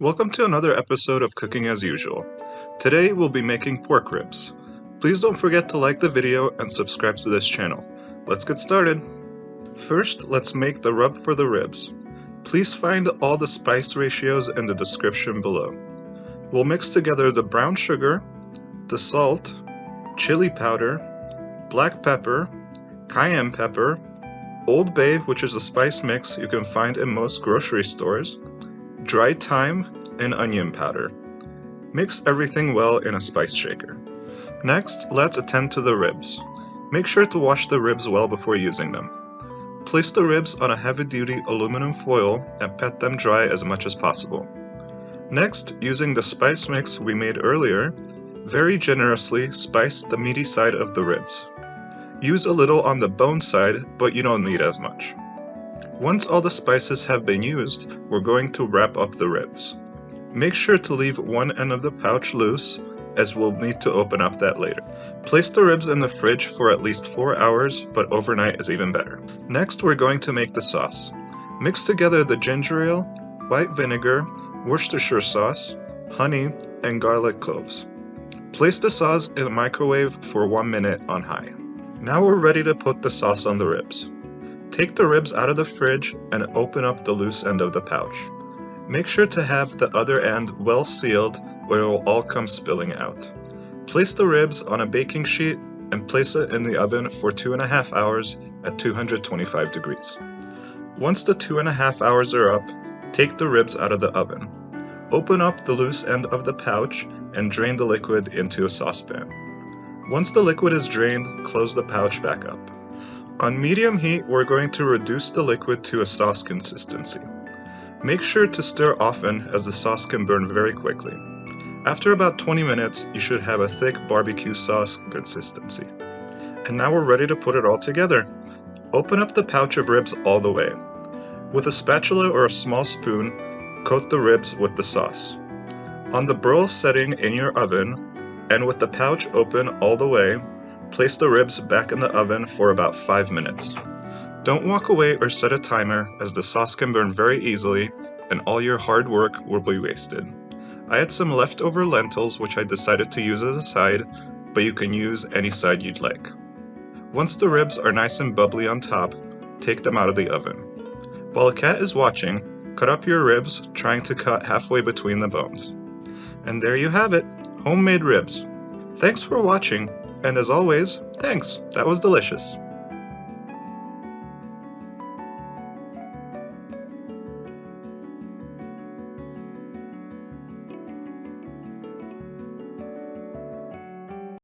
Welcome to another episode of Cooking as Usual. Today we'll be making pork ribs. Please don't forget to like the video and subscribe to this channel. Let's get started. First, let's make the rub for the ribs. Please find all the spice ratios in the description below. We'll mix together the brown sugar, the salt, chili powder, black pepper, cayenne pepper, Old Bay, which is a spice mix you can find in most grocery stores, dried thyme, and onion powder. Mix everything well in a spice shaker. Next, let's attend to the ribs. Make sure to wash the ribs well before using them. Place the ribs on a heavy-duty aluminum foil and pat them dry as much as possible. Next, using the spice mix we made earlier, very generously spice the meaty side of the ribs. Use a little on the bone side, but you don't need as much. Once all the spices have been used, we're going to wrap up the ribs. Make sure to leave one end of the pouch loose, as we'll need to open up that later. Place the ribs in the fridge for at least 4 hours, but overnight is even better. Next, we're going to make the sauce. Mix together the ginger ale, white vinegar, Worcestershire sauce, honey, and garlic cloves. Place the sauce in the microwave for 1 minute on high. Now we're ready to put the sauce on the ribs. Take the ribs out of the fridge and open up the loose end of the pouch. Make sure to have the other end well sealed or it will all come spilling out. Place the ribs on a baking sheet and place it in the oven for 2.5 hours at 225 degrees. Once the 2.5 hours are up, take the ribs out of the oven. Open up the loose end of the pouch and drain the liquid into a saucepan. Once the liquid is drained, close the pouch back up. On medium heat, we're going to reduce the liquid to a sauce consistency. Make sure to stir often as the sauce can burn very quickly. After about 20 minutes, you should have a thick barbecue sauce consistency. And now we're ready to put it all together. Open up the pouch of ribs all the way. With a spatula or a small spoon, coat the ribs with the sauce. On the broil setting in your oven, and with the pouch open all the way, place the ribs back in the oven for about 5 minutes. Don't walk away or set a timer, as the sauce can burn very easily and all your hard work will be wasted. I had some leftover lentils which I decided to use as a side, but you can use any side you'd like. Once the ribs are nice and bubbly on top, take them out of the oven. While a cat is watching, cut up your ribs, trying to cut halfway between the bones. And there you have it, homemade ribs. Thanks for watching, and as always, thanks, that was delicious.